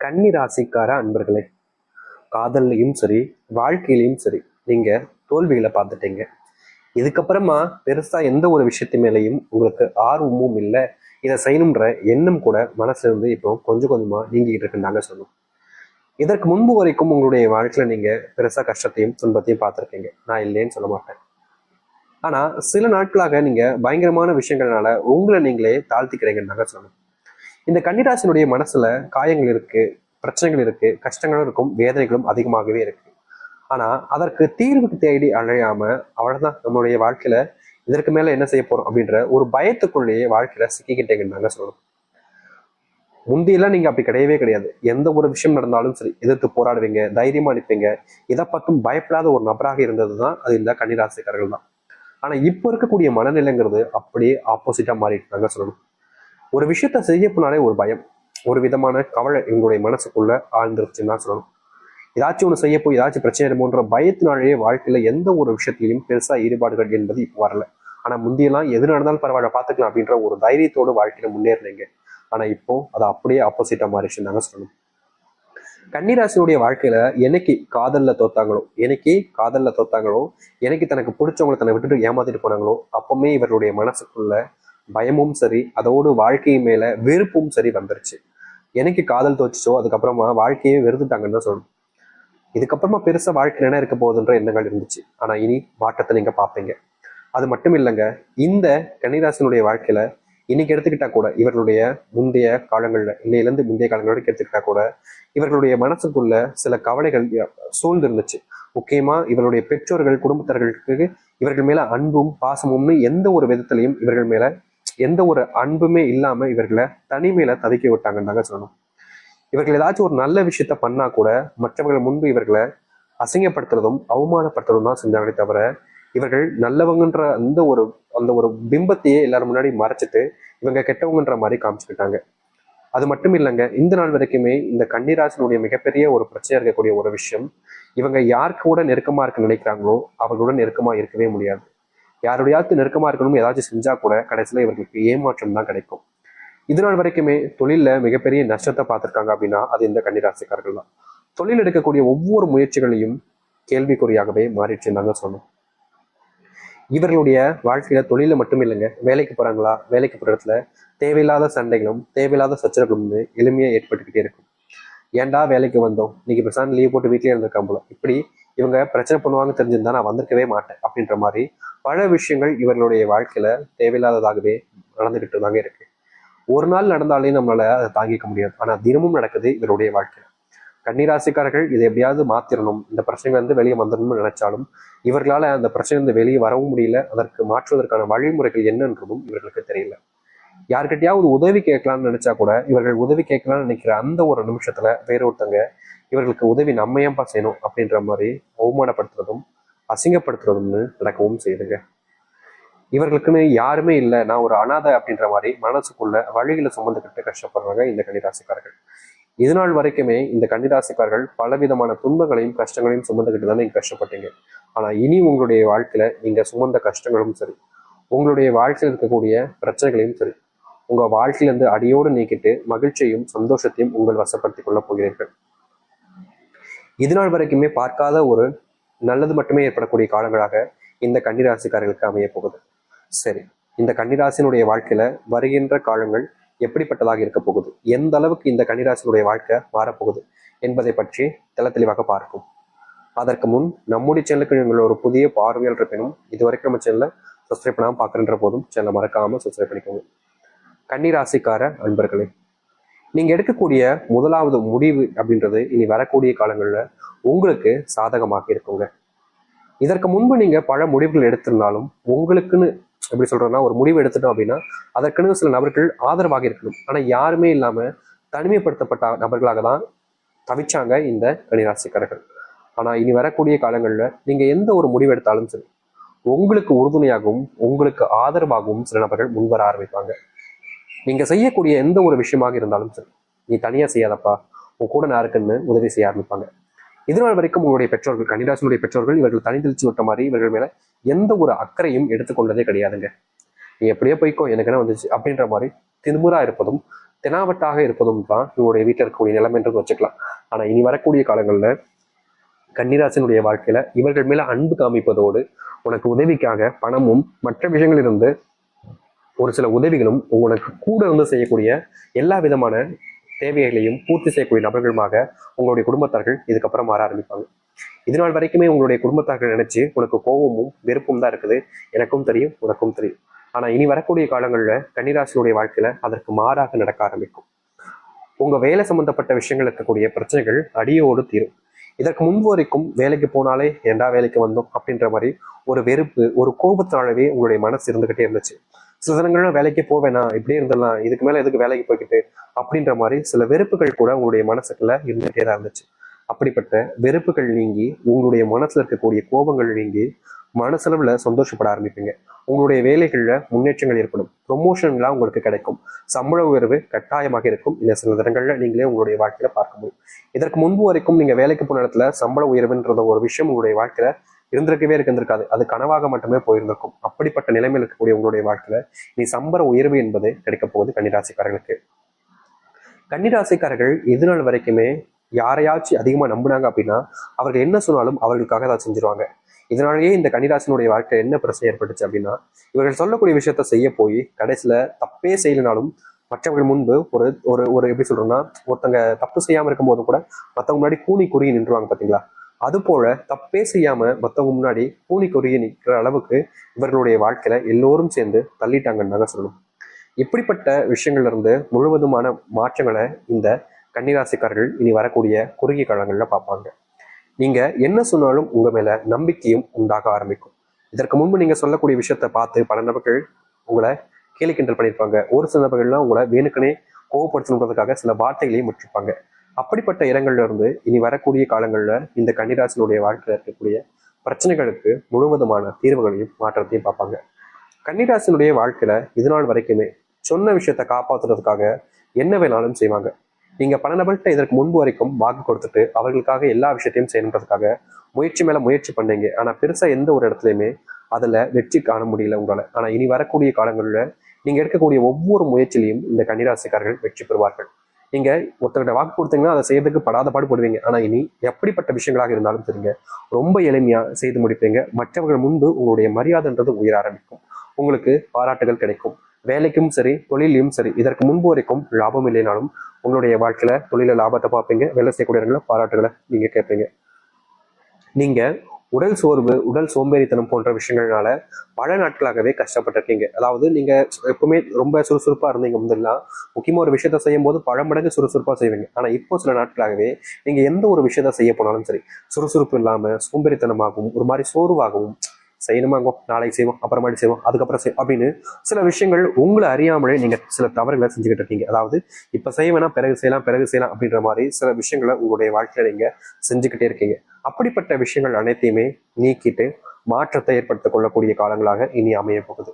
கன்னி ராசிக்கார அன்பர்களே, காதல்லையும் சரி வாழ்க்கையிலையும் சரி நீங்க தோல்விகளை பார்த்துட்டீங்க. இதுக்கப்புறமா பெருசா எந்த ஒரு விஷயத்து மேலையும் உங்களுக்கு ஆர்வமும் இல்லை, இதை செய்யணுன்ற எண்ணம் கூட மனசுல இருந்து இப்போ கொஞ்சம் கொஞ்சமா நீங்கிட்டு இருக்குன்னு சொல்லணும். இதற்கு முன்பு வரைக்கும் உங்களுடைய வாழ்க்கையில நீங்க பெருசா கஷ்டத்தையும் துன்பத்தையும் பார்த்துருக்கீங்க, நான் இல்லைன்னு சொல்ல மாட்டேன். ஆனா சில நாட்களாக நீங்க பயங்கரமான விஷயங்கள்னால உங்களை நீங்களே தாழ்த்திக்கிறீங்கன்னு சொல்லணும். இந்த கன்னிராசினுடைய மனசுல காயங்கள் இருக்கு, பிரச்சனைகள் இருக்கு, கஷ்டங்களும் இருக்கும், வேதனைகளும் அதிகமாகவே இருக்கு. ஆனா அதற்கு தீர்வுக்கு தேடி அழையாம அவ்வளவுதான் நம்மளுடைய வாழ்க்கையில இதற்கு மேல என்ன செய்ய போறோம் அப்படின்ற ஒரு பயத்துக்குள்ளேயே வாழ்க்கையில சிக்கிக்கிட்டேங்கன்னு சொல்லணும். முந்தியெல்லாம் நீங்க அப்படி கிடையவே கிடையாது. எந்த ஒரு விஷயம் நடந்தாலும் சரி எதிர்த்து போராடுவீங்க, தைரியமா அனுப்பீங்க. இதை பற்றும் பயப்படாத ஒரு நபராக இருந்ததுதான் அது இந்த கன்னிராசிக்காரர்கள் தான். ஆனா இப்ப இருக்கக்கூடிய மனநிலைங்கிறது அப்படியே ஆப்போசிட்டா மாறிட்டு சொல்லணும். ஒரு விஷயத்த செய்ய போனாலே ஒரு பயம், ஒரு விதமான கவலை எங்களுடைய மனசுக்குள்ள ஆழ்ந்துருச்சுன்னா சொல்லணும். ஏதாச்சும் ஒன்று செய்ய போய் ஏதாச்சும் பிரச்சனை இருக்குமோன்ற பயத்தினாலேயே வாழ்க்கையில எந்த ஒரு விஷயத்திலையும் பெருசா ஈடுபாடுகள் என்பது இப்போ வரல. ஆனா முந்தியெல்லாம் எது நடந்தாலும் பரவாயில்ல பார்த்துக்கலாம் அப்படின்ற ஒரு தைரியத்தோடு வாழ்க்கையில முன்னேறினீங்க. ஆனா இப்போ அது அப்படியே ஆப்போசிட்டா மாறிச்சுன்னு நாங்க சொல்லணும். கன்னிராசினுடைய வாழ்க்கையில என்னைக்கு காதல்ல தோத்தாங்களோ, என்னைக்கு தனக்கு பிடிச்சவங்களை தன்னை விட்டுட்டு ஏமாத்திட்டு போனாங்களோ, அப்பவுமே இவருடைய மனசுக்குள்ள பயமும் சரி, அதோடு வாழ்க்கை மேல வெறுப்பும் சரி வந்துருச்சு. எனக்கு காதல் தோச்சுச்சோ அதுக்கப்புறமா வாழ்க்கையே வெறுத்துட்டாங்கன்னு தான் சொல்லணும். இதுக்கப்புறமா பெருசா வாழ்க்கை என்ன இருக்க போகுதுன்ற எண்ணங்கள் இருந்துச்சு. ஆனா இனி மாற்றத்தை நீங்க பார்ப்பீங்க. அது மட்டும் இல்லைங்க, இந்த கன்னிராசினுடைய வாழ்க்கையில இன்னைக்கு எடுத்துக்கிட்டா கூட இவர்களுடைய முந்தைய காலங்கள்ல இன்னையிலிருந்து முந்தைய காலங்களோட எடுத்துக்கிட்டா கூட இவர்களுடைய மனசுக்குள்ள சில கவலைகள் சூழ்ந்து இருந்துச்சு. முக்கியமா இவருடைய பெற்றோர்கள் குடும்பத்தர்களுக்கு இவர்கள் மேல அன்பும் பாசமும்னு எந்த ஒரு விதத்திலையும் இவர்கள் மேல எந்த ஒரு அன்புமே இல்லாம இவர்களை தனிமையில தவிக்க விட்டாங்கன்னு தாங்க சொல்லணும். இவர்கள் ஏதாச்சும் ஒரு நல்ல விஷயத்த பண்ணா கூட மற்றவர்கள் முன்பு இவர்களை அசிங்கப்படுத்துறதும் அவமானப்படுத்துறதும் தான் செஞ்சாங்களே தவிர இவர்கள் நல்லவங்கன்ற அந்த ஒரு பிம்பத்தையே எல்லாரும் முன்னாடி மறைச்சிட்டு இவங்க கெட்டவங்கன்ற மாதிரி காமிச்சுக்கிட்டாங்க. அது மட்டும் இல்லைங்க, இந்த நாள் வரைக்குமே இந்த கன்னிராசினுடைய மிகப்பெரிய ஒரு பிரச்சனையா இருக்கக்கூடிய ஒரு விஷயம், இவங்க யாருக்கு கூட நெருக்கமா இருக்க நினைக்கிறாங்களோ அவர்களுடன் நெருக்கமா இருக்கவே முடியாது. யாருடையாவது நெருக்கமா இருக்கணும் ஏதாச்சும் செஞ்சா கூட கடைசியில இவர்களுக்கு ஏமாற்றம் தான் கிடைக்கும். இது நாள் வரைக்குமே தொழில்ல மிகப்பெரிய நஷ்டத்தை பார்த்திருக்காங்க அப்படின்னா அது இந்த கன்னிராசிக்காரர்கள் தான். தொழில் எடுக்கக்கூடிய ஒவ்வொரு முயற்சிகளையும் கேள்விக்குறியாகவே மாறிடுச்சுன்னு சொன்னோம். இவர்களுடைய வாழ்க்கையில தொழில மட்டும் இல்லைங்க, வேலைக்கு போறாங்களா, வேலைக்கு போற இடத்துல தேவையில்லாத சண்டைகளும் தேவையில்லாத சச்சரவுகளும் எளிமையா ஏற்பட்டுக்கிட்டே இருக்கும். ஏன்டா வேலைக்கு வந்தோம், இன்னைக்கு பிரசாந்த் லீவ் போட்டு வீட்லயே இருந்திருக்கான் போல, இப்படி இவங்க பிரச்சனை பண்ணுவாங்க தெரிஞ்சிருந்தா நான் வந்திருக்கவே மாட்டேன் அப்படின்ற மாதிரி பல விஷயங்கள் இவர்களுடைய வாழ்க்கையில தேவையில்லாததாகவே நடந்துகிட்டு தாங்க இருக்கு. ஒரு நாள் நடந்தாலே நம்மளால அதை தாங்கிக்க முடியாது. ஆனா தினமும் நடக்குது இவருடைய வாழ்க்கை. கன்னிராசிக்காரர்கள் இதை எப்படியாவது மாத்திரணும், இந்த பிரச்சனைகள் வந்து வெளியே வந்துடணும்னு நினைச்சாலும் இவர்களால அந்த பிரச்சனை வந்து வெளியே வரவும் முடியல. அதற்கு மாற்றுவதற்கான வழிமுறைகள் என்னன்றதும் இவர்களுக்கு தெரியல. யார்கிட்டயாவது உதவி கேட்கலாம்னு நினைச்சா கூட இவர்கள் உதவி கேட்கலாம்னு நினைக்கிற அந்த ஒரு நிமிஷத்துல வேற ஒருத்தங்க இவர்களுக்கு உதவி நம்ம ஏன்பா செய்யணும் அப்படின்ற மாதிரி அவமானப்படுத்துறதும் அசிங்கப்படுத்துறதும்னு நடக்கவும் செய்யுதுங்க. இவர்களுக்குன்னு யாருமே இல்லை, நான் ஒரு அனாதை அப்படின்ற மாதிரி மனசுக்குள்ள வழிகளை சுமந்துக்கிட்டு கஷ்டப்படுறாங்க இந்த கன்னிராசிக்காரர்கள். இது நாள் வரைக்குமே இந்த கன்னிராசிக்காரர்கள் பலவிதமான துன்பங்களையும் கஷ்டங்களையும் சுமந்துக்கிட்டு தான் நீங்க கஷ்டப்பட்டீங்க. ஆனா இனி உங்களுடைய வாழ்க்கையில நீங்க சுமந்த கஷ்டங்களும் சரி, உங்களுடைய வாழ்க்கையில் இருக்கக்கூடிய பிரச்சனைகளையும் சரி, உங்க வாழ்க்கையிலிருந்து அடியோடு நீக்கிட்டு மகிழ்ச்சியையும் சந்தோஷத்தையும் உங்கள் வசப்படுத்திக் கொள்ள போகிறீர்கள். இது நாள் வரைக்குமே பார்க்காத ஒரு நல்லது மட்டுமே ஏற்படக்கூடிய காலங்களாக இந்த கன்னிராசிக்காரர்களுக்கு அமைய போகுது. சரி, இந்த கன்னிராசினுடைய வாழ்க்கையில வருகின்ற காலங்கள் எப்படிப்பட்டதாக இருக்க போகுது, எந்த அளவுக்கு இந்த கன்னிராசினுடைய வாழ்க்கை மாறப்போகுது என்பதை பற்றி தெளிவாக பார்ப்போம். அதற்கு முன் நம்முடைய சேனலுக்கு நீங்கள் ஒரு புதிய பார்வையாளர் இருப்பினும் இதுவரைக்கும் நம்ம சேனலை சப்ஸ்கிரைப் பண்ணாமல் பார்க்குறன்ற போதும் சேனலை மறக்காம சப்ஸ்கிரைப் பண்ணிக்கோங்க. கன்னிராசிக்கார அன்பர்களே, நீங்க எடுக்கக்கூடிய முதலாவது முடிவு அப்படின்றது இனி வரக்கூடிய காலங்கள்ல உங்களுக்கு சாதகமாக இருக்குங்க. இதற்கு முன்பு நீங்க பல முடிவுகள் எடுத்திருந்தாலும் உங்களுக்குன்னு எப்படி சொல்றேன்னா ஒரு முடிவு எடுத்துட்டோம் அப்படின்னா அதற்குன்னு சில நபர்கள் ஆதரவாக இருக்கணும். ஆனா யாருமே இல்லாம தனிமைப்படுத்தப்பட்ட நபர்களாக தான் தவிச்சாங்க இந்த கன்னிராசிக்காரர்கள். ஆனா இனி வரக்கூடிய காலங்கள்ல நீங்க எந்த ஒரு முடிவு எடுத்தாலும் சரி உங்களுக்கு உறுதுணையாகவும் உங்களுக்கு ஆதரவாகவும் சில நபர்கள் முன்வர ஆரம்பிப்பாங்க. நீங்க செய்யக்கூடிய எந்த ஒரு விஷயமாக இருந்தாலும் சரி, நீ தனியா செய்யாதப்பா, உன் கூட நான் இருக்குன்னு உதவி செய்ய ஆரம்பிப்பாங்க. இதனால் வரைக்கும் உங்களுடைய பெற்றோர்கள், கன்னிராசினுடைய பெற்றோர்கள் இவர்கள் தனி தெளிச்சு விட்ட மாதிரி இவர்கள் மேல எந்த ஒரு அக்கறையும் எடுத்துக்கொண்டதே கிடையாதுங்க. நீ எப்படியோ போய்க்கோ, எனக்கு என்ன வந்துச்சு அப்படின்ற மாதிரி திமுறா இருப்பதும் தெனாவட்டாக இருப்பதும் தான் இவங்களுடைய வீட்டில் இருக்கக்கூடிய நிலைமைன்றது வச்சுக்கலாம். ஆனா இனி வரக்கூடிய காலங்கள்ல கன்னிராசினுடைய வாழ்க்கையில இவர்கள் மேல அன்பு காமிப்பதோடு உனக்கு உதவிக்காக பணமும் மற்ற விஷயங்களிலிருந்து ஒரு சில உதவிகளும் உங்களுக்கு கூட இருந்து செய்யக்கூடிய எல்லா விதமான தேவைகளையும் பூர்த்தி செய்யக்கூடிய நபர்களுமாக உங்களுடைய குடும்பத்தார்கள் இதுக்கப்புறம் மாற ஆரம்பிப்பாங்க. இதனால் வரைக்குமே உங்களுடைய குடும்பத்தார்கள் நினைச்சு உனக்கு கோபமும் வெறுப்பும் தான் இருக்குது. எனக்கும் தெரியும், உனக்கும் தெரியும். ஆனா இனி வரக்கூடிய காலங்கள்ல கன்னிராசினுடைய வாழ்க்கையில அதற்கு மாறாக நடக்க ஆரம்பிக்கும். உங்க வேலை சம்பந்தப்பட்ட விஷயங்கள் இருக்கக்கூடிய பிரச்சனைகள் அடியோடு தீரும். இதற்கு முன்பு வரைக்கும் வேலைக்கு போனாலே ஏண்டா வேலைக்கு வந்தோம் அப்படின்ற மாதிரி ஒரு வெறுப்பு, ஒரு கோபத்தாலவே உங்களுடைய மனசு இருந்துகிட்டே இருந்துச்சு. சில தினங்கள்ல வேலைக்கு போவேனா, இப்படியே இருந்துடலாம், இதுக்கு மேல எதுக்கு வேலைக்கு போய்கிட்டு அப்படின்ற மாதிரி சில வெறுப்புகள் கூட உங்களுடைய மனசுக்குள்ள இருந்துகிட்டே தான் இருந்துச்சு. அப்படிப்பட்ட வெறுப்புகள் நீங்கி உங்களுடைய மனசுல இருக்கக்கூடிய கோபங்கள் நீங்கி மனசளவுல சந்தோஷப்பட ஆரம்பிப்பீங்க. உங்களுடைய வேலைகள்ல முன்னேற்றங்கள் ஏற்படும். ப்ரொமோஷன்லாம் உங்களுக்கு கிடைக்கும். சம்பள உயர்வு கட்டாயமாக இருக்கும். இந்த சில தினங்கள்ல நீங்களே உங்களுடைய வாழ்க்கையில பார்க்க முடியும். இதற்கு முன்பு வரைக்கும் நீங்க வேலைக்கு போன இடத்துல சம்பள உயர்வுன்ற ஒரு விஷயம் உங்களுடைய வாழ்க்கையில இருந்திருக்காது. அது கனவாக மட்டுமே போயிருந்திருக்கும். அப்படிப்பட்ட நிலைமையில் இருக்கக்கூடிய உங்களுடைய வாழ்க்கையில நீ சம்பள உயர்வு என்பது கிடைக்க போகுது கன்னிராசிக்காரர்களுக்கு. கன்னிராசிக்காரர்கள் இது நாள் வரைக்குமே யாரையாச்சும் அதிகமா நம்பினாங்க அப்படின்னா அவர்கள் என்ன சொன்னாலும் அவர்களுக்காக அதை செஞ்சிருவாங்க. இதனாலேயே இந்த கன்னிராசினுடைய வாழ்க்கை என்ன பிரச்சனை ஏற்பட்டுச்சு அப்படின்னா, இவர்கள் சொல்லக்கூடிய விஷயத்த செய்ய போய் கடைசியில தப்பே செய்யலனாலும் மற்றவர்கள் முன்பு ஒரு ஒரு ஒரு எப்படி சொல்றோம்னா, ஒருத்தங்க தப்பு செய்யாம இருக்கும் போது கூட மற்றவங்க முன்னாடி கூனி குறுகி நின்றுவாங்க பாத்தீங்களா. அது போல தப்பே செய்யாம மற்றவங்க முன்னாடி கூனி குறுகி நிற்கிற அளவுக்கு இவர்களுடைய வாழ்க்கையில எல்லோரும் சேர்ந்து தள்ளிட்டாங்கன்னு தாங்க சொல்லணும். இப்படிப்பட்ட விஷயங்கள்ல இருந்து முழுவதுமான மாற்றங்களை இந்த கன்னிராசிக்காரர்கள் இனி வரக்கூடிய குறுகிய காலங்கள்ல பார்ப்பாங்க. நீங்க என்ன சொன்னாலும் உங்க மேல நம்பிக்கையும் உண்டாக ஆரம்பிக்கும். இதற்கு முன்பு நீங்க சொல்லக்கூடிய விஷயத்த பார்த்து பல நபர்கள் உங்களை கேலி கிண்டல் பண்ணியிருப்பாங்க. ஒரு சில நபர்கள்லாம் உங்களை வேணுக்கனே கோவப்படுத்தணுன்றதுக்காக சில வார்த்தைகளையும் விட்டுருப்பாங்க. அப்படிப்பட்ட இடங்கள்ல இருந்து இனி வரக்கூடிய காலங்கள்ல இந்த கன்னிராசினுடைய வாழ்க்கையில இருக்கக்கூடிய பிரச்சனைகளுக்கு முழுவதுமான தீர்வுகளையும் மாற்றத்தையும் பார்ப்பாங்க. கன்னிராசினுடைய வாழ்க்கையில இது நாள் வரைக்குமே சொன்ன விஷயத்த காப்பாத்துறதுக்காக என்ன வேணாலும் செய்வாங்க. நீங்க பல நபர்கிட்ட இதற்கு முன்பு வரைக்கும் வாக்கு கொடுத்துட்டு அவர்களுக்காக எல்லா விஷயத்தையும் செய்யணுன்றதுக்காக முயற்சி மேல முயற்சி பண்ணீங்க. ஆனா பெருசா எந்த ஒரு இடத்துலையுமே அதுல வெற்றி காண முடியல உங்களால. ஆனா இனி வரக்கூடிய காலங்கள்ல நீங்க எடுக்கக்கூடிய ஒவ்வொரு முயற்சியிலையும் இந்த கன்னிராசிக்காரர்கள் வெற்றி பெறுவார்கள். நீங்க ஒருத்தர்கிட்ட வாக்கு கொடுத்தீங்கன்னா அதை செய்யறதுக்கு படாத பாடுபடுவீங்க. ஆனா இனி எப்படிப்பட்ட விஷயங்களாக இருந்தாலும் தெரியுங்க, ரொம்ப எளிமையா செய்து முடிப்பீங்க. மற்றவர்கள் முன்பு உங்களுடைய மரியாதைன்றது உயர ஆரம்பிக்கும். உங்களுக்கு பாராட்டுகள் கிடைக்கும். வேலைக்கும் சரி, தொழிலையும் சரி. இதற்கு முன்பு வரைக்கும் லாபம் இல்லைனாலும் உங்களுடைய வாழ்க்கையில தொழில லாபத்தை பார்ப்பீங்க. வேலை செய்யக்கூடிய இடங்கள பாராட்டுகளை நீங்க கேட்பீங்க. நீங்க உடல் சோர்வு, உடல் சோம்பேறித்தனம் போன்ற விஷயங்கள்னால பல நாட்களாகவே கஷ்டப்பட்டிருக்கீங்க. அதாவது நீங்க எப்பவுமே ரொம்ப சுறுசுறுப்பா இருந்தீங்க முன்னெல்லாம். முக்கியமா ஒரு விஷயத்த செய்யும் போது பல மடங்கு சுறுசுறுப்பா செய்வீங்க. ஆனா இப்போ சில நாட்களாகவே நீங்க எந்த ஒரு விஷயத்த செய்ய போனாலும் சரி, சுறுசுறுப்பு இல்லாம சோம்பேறித்தனமாகவும் ஒரு மாதிரி சோர்வாகவும், செய்யணுமாங்கோ, நாளைக்கு செய்வோம், அப்புறமாட்டி செய்வோம், அதுக்கப்புறம் செய்வோம் அப்படின்னு சில விஷயங்கள் உங்களை அறியாமலே நீங்க சில தவறுகளை செஞ்சுக்கிட்டு இருக்கீங்க. அதாவது இப்ப செய்ய வேணாம், பிறகு செய்யலாம் அப்படின்ற மாதிரி சில விஷயங்களை உங்களுடைய வாழ்க்கையில நீங்க செஞ்சுக்கிட்டே இருக்கீங்க. அப்படிப்பட்ட விஷயங்கள் அனைத்தையுமே நீக்கிட்டு மாற்றத்தை ஏற்படுத்திக் கொள்ளக்கூடிய காலங்களாக இனி அமைய போகுது.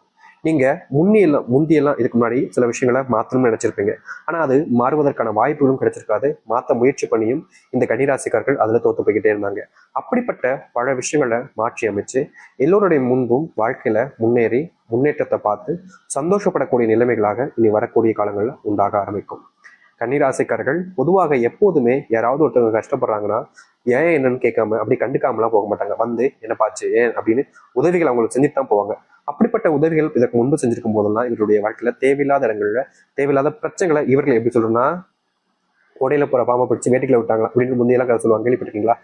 நீங்க முந்தியெல்லாம் இதுக்கு முன்னாடி சில விஷயங்களை மாற்றணும்னு நினைச்சிருப்பீங்க. ஆனா அது மாறுவதற்கான வாய்ப்புகளும் கிடைச்சிருக்காது. மாற்ற முயற்சி பண்ணியும் இந்த கன்னிராசிக்காரர்கள் அதுல தோத்து போய்கிட்டே இருந்தாங்க. அப்படிப்பட்ட பல விஷயங்களை மாற்றி அமைச்சு எல்லோருடைய முன்பும் வாழ்க்கையில முன்னேறி முன்னேற்றத்தை பார்த்து சந்தோஷப்படக்கூடிய நிலைமைகளாக இனி வரக்கூடிய காலங்கள்ல உண்டாக ஆரம்பிக்கும். கன்னிராசிக்காரர்கள் பொதுவாக எப்போதுமே யாராவது ஒருத்தவங்க கஷ்டப்படுறாங்கன்னா ஏன் என்னன்னு கேட்காம அப்படி கண்டுக்காமலாம் போக மாட்டாங்க. வந்து என்னப்பாச்சு ஏன் அப்படின்னு உதவிகள் அவங்களுக்கு செஞ்சுட்டு தான் போவாங்க. அப்படிப்பட்ட உதவிகள் இதற்கு முன்பு செஞ்சிருக்கும் போதெல்லாம் இவருடைய வாழ்க்கையில தேவையில்லாத இடங்கள்ல தேவையில்லாத பிரச்சனைகளை இவர்கள் எப்படி சொல்றோம்னா, உடையில போற பாம்பை பிடிச்சி வேட்டிகளை விட்டாங்களா அப்படின்னு முந்தையெல்லாம் கதை சொல்லுவாங்க, கேள்விப்பட்டிருக்கீங்களா?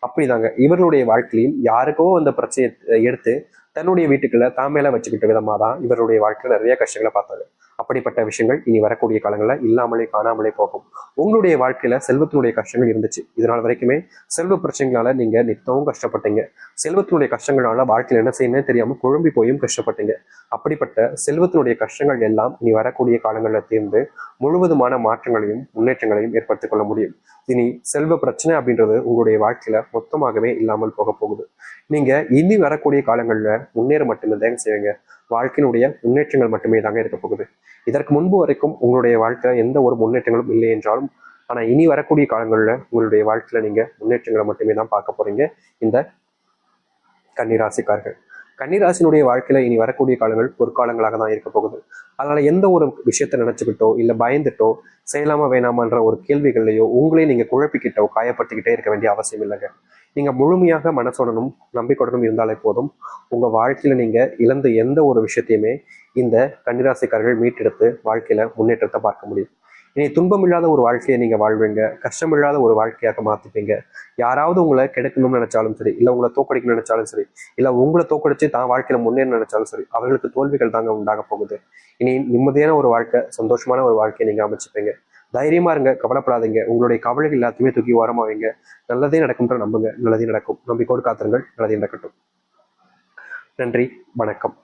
அப்படிதாங்க இவர்களுடைய வாழ்க்கையிலையும் யாருக்கோ அந்த பிரச்சனையை எடுத்து தன்னுடைய வீட்டுக்குள்ள தாமேல வச்சுக்கிட்ட விதமா தான் இவருடைய வாழ்க்கையில நிறைய கஷ்டங்களை பார்த்தாங்க. அப்படிப்பட்ட விஷயங்கள் இனி வரக்கூடிய காலங்களில் இல்லாமலே காணாமலே போகும். உங்களுடைய வாழ்க்கையில செல்வத்தினுடைய கஷ்டங்கள் இருந்துச்சு. இதனால் வரைக்குமே செல்வ பிரச்சனைகளால நீங்க நித்தவும் கஷ்டப்பட்டீங்க. செல்வத்தினுடைய கஷ்டங்களால வாழ்க்கையில என்ன செய்யணும்னு தெரியாம குழம்பி போயும் கஷ்டப்பட்டீங்க. அப்படிப்பட்ட செல்வத்தினுடைய கஷ்டங்கள் எல்லாம் இனி வரக்கூடிய காலங்களில் தீர்ந்து முழுவதுமான மாற்றங்களையும் முன்னேற்றங்களையும் ஏற்படுத்திக் கொள்ள முடியும். இனி செல்வ பிரச்சனை அப்படின்றது உங்களுடைய வாழ்க்கையில மொத்தமாகவே இல்லாமல் போக போகுது. நீங்க இனி வரக்கூடிய காலங்கள்ல முன்னேற மட்டுமே தாங்க செய்வீங்க. வாழ்க்கையினுடைய முன்னேற்றங்கள் மட்டுமே தாங்க இருக்க போகுது. இதற்கு முன்பு வரைக்கும் உங்களுடைய வாழ்க்கையில எந்த ஒரு முன்னேற்றங்களும் இல்லை என்றாலும், ஆனா இனி வரக்கூடிய காலங்கள்ல உங்களுடைய வாழ்க்கையில நீங்க முன்னேற்றங்களை மட்டுமே தான் பார்க்க போறீங்க இந்த கன்னிராசிக்காரர்கள். கன்னிராசினுடைய வாழ்க்கையில இனி வரக்கூடிய காலங்கள் பொற்காலங்களாக தான் இருக்க போகுது. அதனால எந்த ஒரு விஷயத்த நினைச்சுக்கிட்டோ இல்ல பயந்துட்டோ செய்யலாமா வேணாமான்ற ஒரு கேள்விகள்லையோ உங்களையும் நீங்க குழப்பிக்கிட்டோ காயப்படுத்திக்கிட்டே இருக்க வேண்டிய அவசியம் இல்லைங்க. நீங்க முழுமையாக மனசுடனும் நம்பிக்கையுடனும் இருந்தாலே போதும். உங்க வாழ்க்கையில நீங்க இழந்த எந்த ஒரு விஷயத்தையுமே இந்த கன்னிராசிக்காரர்கள் மீட்டெடுத்து வாழ்க்கையில முன்னேற்றத்தை பார்க்க முடியும். இனி துன்பம் இல்லாத ஒரு வாழ்க்கையை நீங்க வாழ்வீங்க, கஷ்டம் இல்லாத ஒரு வாழ்க்கையாக மாத்திப்பீங்க. யாராவது உங்களை கெடுக்கணும்னு நினைச்சாலும் சரி, இல்ல உங்களை தோக்கடிக்கணும்னு நினைச்சாலும் சரி, இல்ல உங்களை தோக்கடிச்சு தான் வாழ்க்கையில முன்னேற நினைச்சாலும் சரி, அவர்களுக்கு தோல்விகள் தாங்க உண்டாக போகுது. இனி நிம்மதியான ஒரு வாழ்க்கை, சந்தோஷமான ஒரு வாழ்க்கையை நீங்க அமைச்சுப்பீங்க. தைரியமா இருங்க, கவலைப்படாதீங்க. உங்களுடைய கவலைகள் எல்லாத்தையுமே தூக்கி ஓரமா வைங்க. நல்லதே நடக்கும்ன்ற நம்புங்க. நல்லதே நடக்கும். நம்பிக்கோடு காத்திருங்கள். நல்லதே நடக்கட்டும். நன்றி. வணக்கம்.